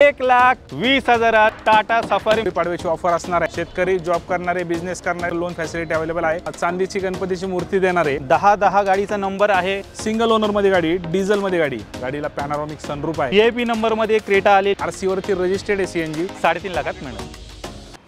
1,20,000 Tata safari पाडव्याची offer असणार आहे। शेतकरी, जॉब करणारे, बिझनेस करणारे लोन फॅसिलिटी अवेलेबल आहे। चांदीची गणपतीची मूर्ती देणार आहे। 10 गाडीचा नंबर आहे। सिंगल ओनर मध्ये गाडी, डिझेल मध्ये गाडी, गाडीला पॅनोरामिक सनरूफ आहे। VIP नंबर मध्ये क्रेटा आले। आरसी वरती रजिस्टर्ड आहे। CNG 3.5 लाखात मिळणार।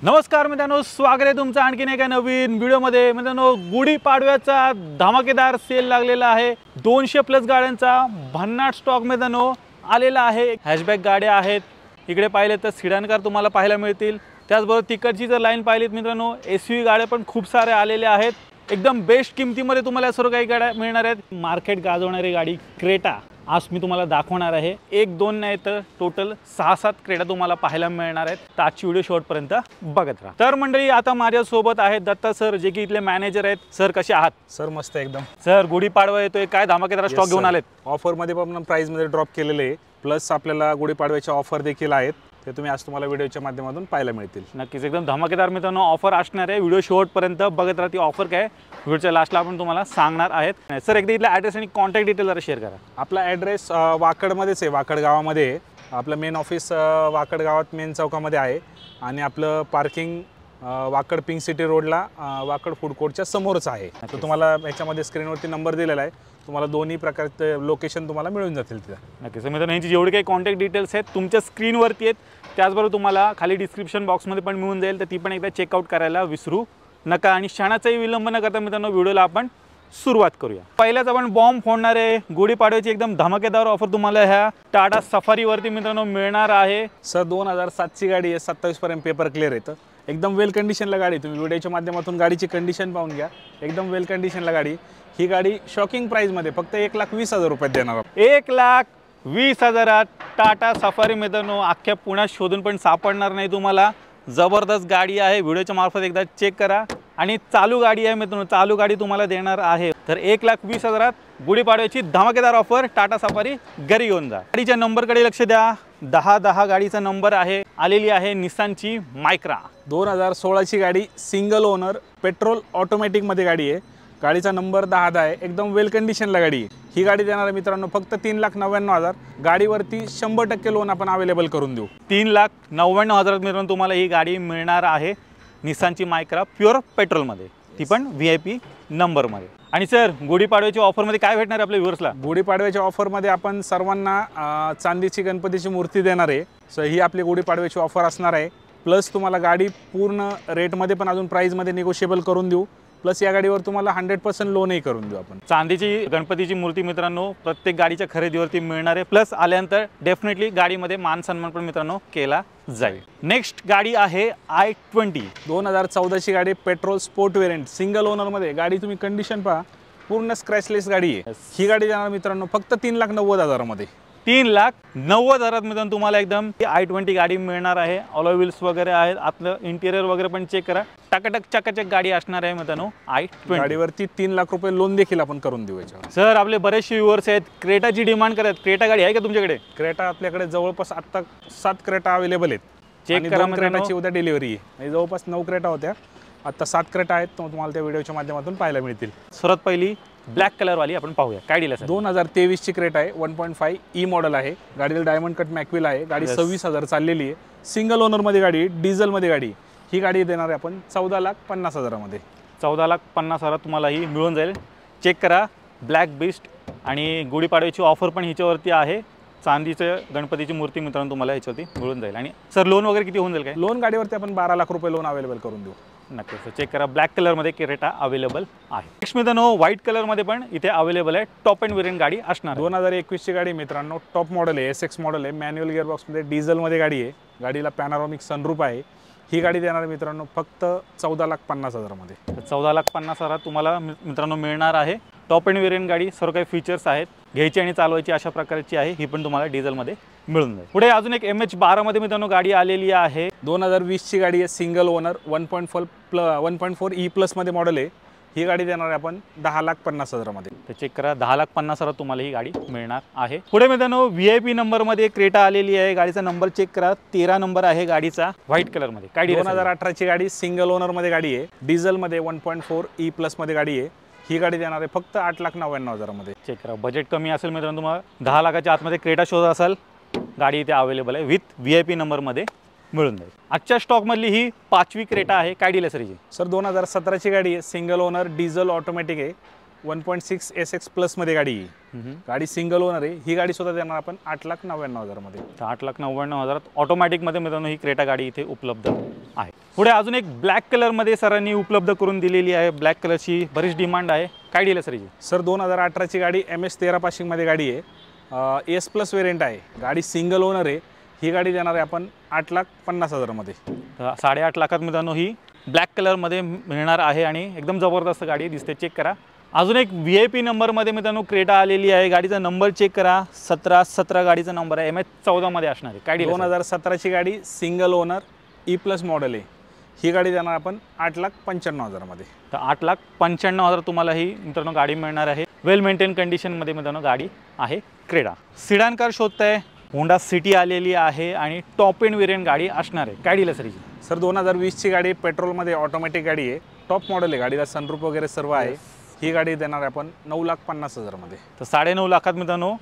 नमस्कार मित्रांनो, स्वागत आहे तुमचं आणखीन एका नवीन व्हिडिओमध्ये। मित्रांनो, गुढीपाडव्याचा धमाकेदार सेल लागलेला आहे। 200 प्लस गाड्यांचा भन्नाट स्टॉक मित्रांनो आलेला आहे। हॅशबॅक गाड्या आहेत, इकडे पाहिले तर सिडान कार तुम्हाला पाहायला मिळतील। त्याचबरोबर तिकडची जर लाईन पाहिलीत मित्रांनो, SUV गाड्या पण खूप साऱ्या आलेल्या आहेत। एकदम बेस्ट किमतीमध्ये तुम्हाला सर्व काही गाड्या मिळणार आहेत। मार्केट गाजवणारी गाडी क्रेटा आज मी तुम्हाला दाखवणार आहे। 1-2 नाही तर टोटल 6-7 क्रेटा तुम्हाला पाहायला मिळणार आहेत। तर आजची व्हिडिओ शेवटपर्यंत बघत राहा। तर मंडळी, आता माझ्या सोबत आहेत दत्ता सर, जे की इथले मॅनेजर आहेत। सर कसे आहात? सर मस्त एकदम। सर, गुढीपाडवा येतोय, काय धमाकेदार स्टॉक घेऊन आलेत? ऑफर मध्ये पण प्राइस मध्ये ड्रॉप केलेले आहे, प्लस आपल्याला गुढीपाडव्याच्या ऑफर देखील आहेत। ते तुम्ही आज तुम्हाला व्हिडिओच्या माध्यमातून पाहायला मिळतील। नक्कीच एकदम धमाकेदार मित्रांनो ऑफर असणार आहे। व्हिडिओ शेवटपर्यंत बघत राहा। ती ऑफर काय व्हिडिओच्या लास्टला आपण तुम्हाला सांगणार आहेत। सर, एकदा इथला ॲड्रेस आणि कॉन्टॅक्ट डिटेल जरा शेअर करा। आपला ॲड्रेस वाकडमध्येच आहे, वाकड गावामध्ये आहे। आपलं मेन ऑफिस वाकड गावात मेन चौकामध्ये आहे आणि आपलं पार्किंग वाकड पिंक सिटी रोडला वाकड फूड कोर्टच्या समोरच आहे। तर तुम्हाला याच्यामध्ये स्क्रीनवरती नंबर दिलेला आहे, तुम्हाला दोन्ही प्रकारचे लोकेशन तुम्हाला मिळून जातील तिथं। नक्कीच मित्रांनो, यांची जेवढे काही कॉन्टॅक्ट डिटेल्स आहेत तुमच्या स्क्रीनवरती आहेत। त्याचबरोबर तुम्हाला खाली डिस्क्रिप्शन बॉक्समध्ये पण मिळून जाईल, तर ती पण एकदा चेकआउट करायला विसरू नका। आणि क्षणाचाही विलंब न करता मित्रांनो व्हिडिओला आपण सुरुवात करूया। पहिल्याच आपण बॉम्ब फोडणारे गुढीपाडव्याची एकदम धमाकेदार ऑफर तुम्हाला ह्या टाटा सफारीवरती मित्रांनो मिळणार आहे। सर 2007ची गाडी आहे, 27 पर्यंत पेपर क्लिअर आहे। एकदम वेल कंडिशनला गाडी, तुम्ही व्हिडिओच्या माध्यमातून गाडीची कंडिशन पाहून घ्या। एकदम वेल कंडिशनला गाडी। ही गाडी शॉकिंग प्राइसमध्ये फक्त 1,20,000 रुपयात देणार आहोत। 1,20,000 टाटा सफारी मित्रांनो अख्ख्या पुण्यात शोधून पण सापडणार नाही तुम्हाला। जबरदस्त गाडी आहे, व्हिडिओच्या मार्फत एकदा चेक करा। आणि चालू गाडी आहे मित्रांनो, चालू गाडी तुम्हाला देणार आहे। तर 1,20,000 गुढीपाडव्याची धमाकेदार ऑफर, टाटा सफारी घरी घेऊन जा। गाडीच्या नंबरकडे लक्ष द्या। 10 गाडीचा नंबर आहे, आलेली आहे निसानची मायक्रा 2016ची गाडी, सिंगल ओनर, पेट्रोल ऑटोमॅटिक मध्ये गाडी आहे। गाडीचा नंबर 10 आहे, एकदम वेल कंडिशनला गाडी आहे। ही गाडी देणार आहे मित्रांनो फक्त 3,99,000। गाडीवरती 100% लोन आपण अवेलेबल करून देऊ। 3,99,000 मित्रांनो तुम्हाला ही गाडी मिळणार आहे। निसानची मायक्रा प्युअर पेट्रोलमध्ये, ती पण VIP नंबरमध्ये। आणि सर, गुढीपाडव्याच्या ऑफरमध्ये काय भेटणार आहे आपल्या व्ह्युअर्सला? गुढीपाडव्याच्या ऑफरमध्ये आपण सर्वांना चांदीची गणपतीची मूर्ती देणार आहे। सो ही आपली गुढीपाडव्याची ऑफर असणार आहे। प्लस तुम्हाला गाडी पूर्ण रेटमध्ये पण अजून प्राईजमध्ये निगोशिएबल करून देऊ। प्लस या गाडीवर तुम्हाला 100% लोनही करून देऊ आपण। चांदीची गणपतीची मूर्ती मित्रांनो प्रत्येक गाडीच्या खरेदीवरती मिळणार आहे। प्लस आल्यानंतर डेफिनेटली गाडीमध्ये मान सन्मान पण मित्रांनो केला जाईल। नेक्स्ट गाडी आहे i20 2014ची गाडी, पेट्रोल स्पोर्ट वेरियंट, सिंगल ओनरमध्ये गाडी। तुम्ही कंडिशन पहा, पूर्ण स्क्रॅचलेस गाडी आहे। ही गाडी देणार मित्रांनो फक्त 3,90,000 मध्ये। 3,90,000 मित्रांनो तुम्हाला एकदम i20 गाडी मिळणार आहे। अलॉय व्हील्स वगैरे आहेत, आतलं इंटिरियर वगैरे पण चेक करा। टकाटक चकाचक गाडी असणार आहे मित्रांनो i20। गाडीवरती 3 लाख रुपये लोन देखील आपण करून देऊ याच्यावर। सर, आपले बरेचसे व्ह्युअर्स आहेत, क्रेटाची डिमांड करतात। क्रेटा गाडी आहे का तुमच्याकडे? क्रेटा आपल्याकडे जवळपास आता 7 क्रेटा अवेलेबल आहेत। चेक करा मित्रांनो, क्रेटाची उद्या डिलिव्हरी आहे। जवळपास 9 क्रेटा होत्या, आता 7 क्रेटा आहेत। तुम्हाला त्या व्हिडिओच्या माध्यमातून पाहायला मिळतील। सर्वात पहिली ब्लॅक कलर वाली आपण पाहूया, काय डील आहे? 2023ची क्रेटा आहे, 1.5 E मॉडेल आहे। गाडीला डायमंड कट मॅक्विल आहे। गाडी 26,000 चाललेली आहे। सिंगल ओनरमध्ये गाडी, डिझेलमध्ये गाडी। ही गाडी देणार आहे आपण 14,50,000 मध्ये। 14,50,000 तुम्हाला ही मिळून जाईल। चेक करा, ब्लॅक बिस्ट। आणि गुढीपाडव्याची ऑफर पण हिच्यावरती आहे। चांदीचं गणपतीची मूर्ती मित्रांनो तुम्हाला ह्याच्यावरती मिळून जाईल। आणि सर, लोन वगैरे किती होऊन जाईल? काय लोन गाडीवरती आपण 12 लाख रुपये लोन अवेलेबल करून देऊ। नक्कीच चेक करा, ब्लॅक कलरमध्ये क्रेटा अवेलेबल आहे। नेक्स्ट मित्रांनो व्हाईट कलरमध्ये पण इथे अवेलेबल आहे। टॉप एंड वेरियंट गाडी असणार। 2021ची गाडी मित्रांनो, टॉप मॉडेल आहे, SX मॉडेल आहे, मॅन्युअल गिअरबॉक्समध्ये, डिझेलमध्ये गाडी आहे। गाडीला पॅनोरामिक सनरूफ आहे। ही गाडी देणार मित्रांनो फक्त 14,50,000 मध्ये। 14,50,000 तुम्हाला मित्रांनो मिळणार आहे। टॉप एंड वेरियंट गाडी, सर्व काही फीचर्स आहेत, घ्यायची आणि चालवायची अशा प्रकारची आहे। ही पण तुम्हाला डिझेलमध्ये मिळून जाईल। पुढे अजून एक MH12 मध्ये मित्रांनो गाडी आलेली आहे। 2020ची गाडी आहे, सिंगल ओनर, 1.4 E प्लस मध्ये मॉडेल आहे। ही गाडी देणार आहे आपण 10,50,000 मध्ये। तर चेक करा, 10,50,000 तुम्हाला ही गाडी मिळणार आहे। पुढे मित्रांनो VIP नंबरमध्ये क्रेटा आलेली आहे। गाडीचा नंबर चेक करा, 13 नंबर आहे गाडीचा, व्हाईट कलरमध्ये। काय 2018ची गाडी, सिंगल ओनरमध्ये गाडी आहे, डिझेलमध्ये, 1.4 E प्लस मध्ये गाडी आहे। ही गाडी देणार आहे फक्त 8,99,000 मध्ये। चेक करा, बजेट कमी असेल मित्रांनो, तुम्हाला 10 लाखाच्या आतमध्ये क्रेटा शोध असाल गाडी इथे अवेलेबल आहे विथ VIP नंबरमध्ये मिळून जाईल। आजच्या स्टॉकमधली ही 5वी क्रेटा आहे। काय डील आहे सर हिची? सर 2017ची गाडी आहे, सिंगल ओनर डिझेल ऑटोमॅटिक आहे, 1.6 SX प्लस मध्ये गाडी आहे। गाडी सिंगल ओनर आहे। ही गाडी सुद्धा देणार आपण 8,99,000 मध्ये। 8,99,000 ऑटोमॅटिकमध्ये मित्रांनो ही क्रेटा गाडी इथे उपलब्ध आहे। पुढे अजून एक ब्लॅक कलरमध्ये सरांनी उपलब्ध करून दिलेली आहे। ब्लॅक कलरची बरीच डिमांड आहे। काय डील आहे सर हिची? सर 2018ची गाडी MS13 पासिंगमध्ये गाडी आहे, S प्लस वेरियंट आहे, गाडी सिंगल ओनर आहे। ही गाडी देणार आहे आपण 8,50,000 मध्ये। 8.5 लाखात मित्रांनो ही ब्लॅक कलरमध्ये मिळणार आहे आणि एकदम जबरदस्त गाडी दिसते, चेक करा। अजून एक VIP नंबरमध्ये मित्रांनो क्रेटा आलेली आहे। गाडीचा नंबर चेक करा, 1717 गाडीचा नंबर आहे, MS14 मध्ये असणार आहे। काय डील? 2017ची गाडी single owner E plus model आहे। ही गाडी देणार आपण 8,95,000 मध्ये। तर 8,95,000 तुम्हाला ही मित्रांनो गाडी मिळणार आहे। वेल मेंटेन कंडिशनमध्ये मित्रांनो गाडी आहे क्रेटा। सिडान कार शोधताय, होंडा सिटी आलेली आहे आणि टॉप एंड वेरियंट गाडी असणार आहे। काय डील आहे सर हिची? सर 2020ची गाडी पेट्रोलमध्ये ऑटोमॅटिक गाडी आहे, टॉप मॉडेल आहे, गाडीला सनरूफ वगैरे सर्व आहे। ही गाडी देणार आहे आपण 9,50,000 मध्ये। तर 9.5 लाखात मित्रांनो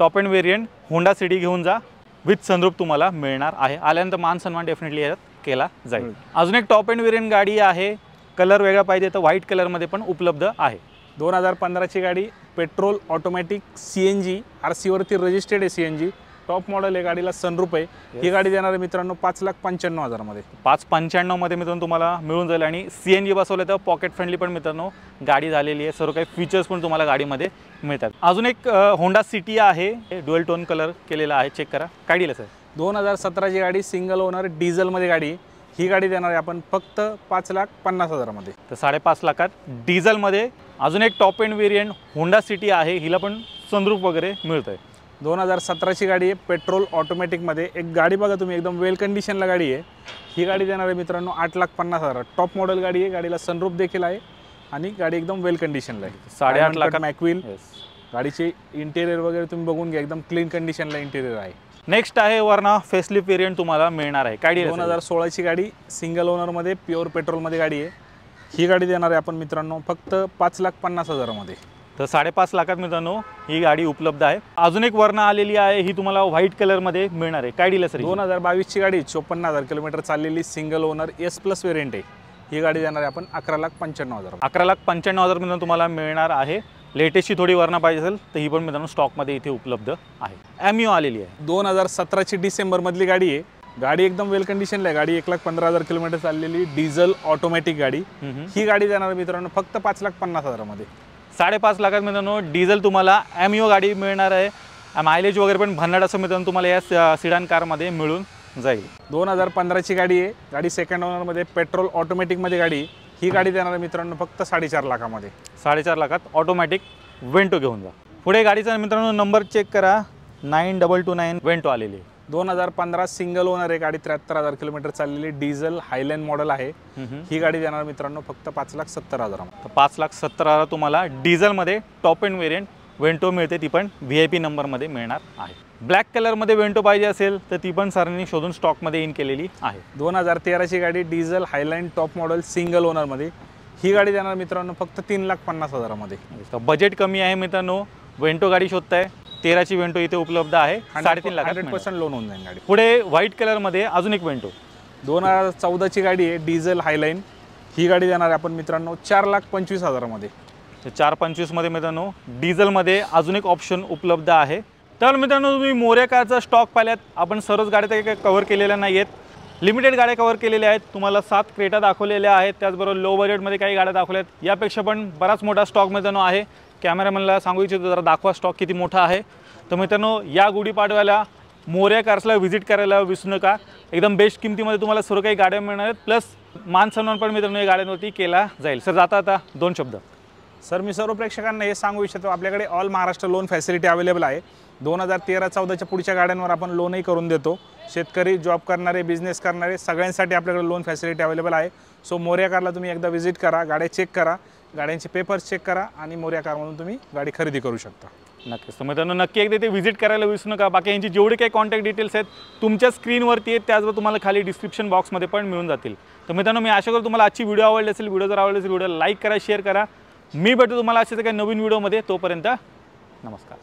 top end variant Honda city घेऊन जा, विथ सनरूफ तुम्हाला मिळणार आहे। आल्यानंतर मान सन्मान डेफिनेटली यात केला जाईल। अजून एक टॉप एंड वेरियंट गाडी आहे, कलर वेगळा पाहिजे तर व्हाईट कलरमध्ये पण उपलब्ध आहे। 2015ची गाडी पेट्रोल ऑटोमॅटिक CNG RC वरती रजिस्टर्ड आहे, CNG टॉप मॉडेल आहे, गाडीला सनरूफ आहे। ही गाडी देणार आहे मित्रांनो 5,95,000 मध्ये। 5,95,000 मध्ये मित्रांनो तुम्हाला मिळून जाईल आणि CNG बसवले तर पॉकेट फ्रेंडली पण मित्रांनो गाडी झालेली आहे। सर्व काही फीचर्स पण तुम्हाला गाडीमध्ये मिळतात। अजून एक होंडा सिटी आहे, ड्युअल टोन कलर केलेला आहे, चेक करा। काय डील आहे सर? 2017ची गाडी सिंगल ओनर डिझेलमध्ये गाडी, ही गाडी देणार आहे आपण फक्त 5,50,000 मध्ये। तर 5.5 लाखात डिझेलमध्ये अजून एक top end variant Honda city आहे, हिला पण सनरूफ वगैरे मिळतं आहे। 2017ची गाडी आहे पेट्रोल ऑटोमॅटिकमध्ये। एक गाडी बघा तुम्ही, एकदम वेल कंडिशनला गाडी आहे। ही गाडी देणार आहे मित्रांनो 8,50,000। टॉप मॉडेल गाडी आहे, गाडीला सनरूफ देखील आहे आणि गाडी एकदम वेल कंडिशनला आहे। 8.5 लाखात मॅकव्हील, गाडीचे इंटेरियर वगैरे तुम्ही बघून घ्या, एकदम क्लीन कंडिशनला इंटेरियर आहे। नेक्स्ट आहे वरना फेसलिफ्ट वेरियंट तुम्हाला मिळणार आहे। काय डील? 2016ची गाडी सिंगल ओनरमध्ये प्युअर पेट्रोलमध्ये गाडी आहे। ही गाडी देणार आहे आपण मित्रांनो फक्त 5,50,000 मध्ये। तर 5.5 लाखात मित्रांनो ही गाडी उपलब्ध आहे। अजून एक वरना आलेली आहे, ही तुम्हाला व्हाईट कलरमध्ये मिळणार आहे। काय डील आहे सर? 2022ची गाडी 54,000 किलोमीटर चाललेली, single owner S plus variant आहे। ही गाडी देणार आहे आपण 11,95,000। 11,95,000 मित्रांनो तुम्हाला मिळणार आहे। लेटेस्टची थोडी वरना पाहिजे असेल तर ही पण मित्रांनो स्टॉकमध्ये इथे उपलब्ध आहे। एमिओ आलेली आहे, 2017ची डिसेंबरमधली गाडी आहे। गाडी एकदम वेल कंडिशनला आहे, गाडी 1,15,000 किलोमीटर चाललेली, डिझेल ऑटोमॅटिक गाडी। ही गाडी देणार मित्रांनो फक्त 5,50,000 मध्ये। 5.5 लाखात मित्रांनो डिझेल तुम्हाला एमिओ गाडी मिळणार आहे। मायलेज वगैरे पण भन्नाट असं मित्रांनो तुम्हाला या सिडान कारमध्ये मिळून जाईल। 2015ची गाडी आहे, गाडी सेकंड ओनरमध्ये पेट्रोल ऑटोमॅटिकमध्ये गाडी। ही गाडी देणार मित्रांनो फक्त 4.5 लाखामध्ये। 4.5 लाखात ऑटोमॅटिक वेंटो घेऊन जा। पुढे गाडीचा मित्रांनो नंबर चेक करा, 9229 वेंटो आलेली आहे। 2015 सिंगल ओनर आहे, गाडी 73,000 किलोमीटर चाललेली, डिझेल हायलँड मॉडेल आहे। ही गाडी देणार मित्रांनो फक्त 5,70,000। 5,70,000 तुम्हाला डिझेलमध्ये टॉप एंड वेरियंट वेंटो मिळते, ती पण VIP नंबरमध्ये मिळणार आहे। ब्लॅक कलरमध्ये वेंटो पाहिजे असेल तर ती पण सरांनी शोधून स्टॉकमध्ये इन केलेली आहे। 2013ची गाडी diesel highland top model single ओनरमध्ये। ही गाडी देणार मित्रांनो फक्त 3,50,000 मध्ये। तर बजेट कमी आहे मित्रांनो, वेंटो गाडी शोधताय, 13ची वेंटो इथे उपलब्ध आहे, 3.5 लाखात 100% लोन होऊन जाईल गाडी। पुढे व्हाईट कलरमध्ये अजून एक वेंटो, 2014ची गाडी आहे डिझेल हायलाईन। ही गाडी देणार आहे आपण मित्रांनो 4,25,000 मध्ये। 4.25 मध्ये मित्रांनो डिझेलमध्ये अजून एक ऑप्शन उपलब्ध आहे। तर मित्रांनो तुम्ही मोरया कारचा स्टॉक पाहिल्यात, आपण सर्वच गाड्या काही कव्हर केलेल्या नाही आहेत, लिमिटेड गाड्या कव्हर केलेल्या आहेत। तुम्हाला 7 क्रेटा दाखवलेल्या आहेत, त्याचबरोबर लो बजेटमध्ये काही गाड्या दाखवल्या आहेत। यापेक्षा पण बराच मोठा स्टॉक मित्रांनो आहे। कॅमेरामॅनला सांगू इच्छितो जरा दाखवा स्टॉक किती मोठा आहे। तर मित्रांनो या गुढीपाडव्याला मोरया कार्सला व्हिजिट करायला विसरू नका, एकदम बेस्ट किमतीमध्ये तुम्हाला सर्व काही गाड्या मिळणार आहेत, प्लस मान सन्मान पण मित्रांनो या गाड्यांवरती केला जाईल। सर जाता आता 2 शब्द। सर मी सर्व प्रेक्षकांना हे सांगू इच्छितो, आपल्याकडे all Maharashtra loan facility available आहे। 2013-14च्या पुढच्या गाड्यांवर आपण लोनही करून देतो। शेतकरी, जॉब करणारे, बिझनेस करणारे सगळ्यांसाठी आपल्याकडे लोन फॅसिलिटी अवेलेबल आहे। सो मोरया कारला तुम्ही एकदा व्हिजिट करा, गाड्या चेक करा, गाड्यांचे पेपर्स चेक करा आणि मोरया कारमधून तुम्ही गाडी खरेदी करू शकता। नक्कीच। तर मित्रांनो नक्की एकदा ते व्हिजिट करायला विसरू नका। बाकी यांची जेवढे काही कॉन्टॅक्ट डिटेल्स आहेत तुमच्या स्क्रीनवरती आहेत, त्याचबरोबर तुम्हाला खाली डिस्क्रिप्शन बॉक्समध्ये पण मिळून जातील। तर मित्रांनो मी आशा करतो तुम्हाला आजची व्हिडिओ आवडली असेल। व्हिडिओ जर आवडली असेल व्हिडिओ लाईक करा, शेअर करा। मी भेटतो तुम्हाला अशाच काही नवीन व्हिडिओमध्ये, तोपर्यंत नमस्कार।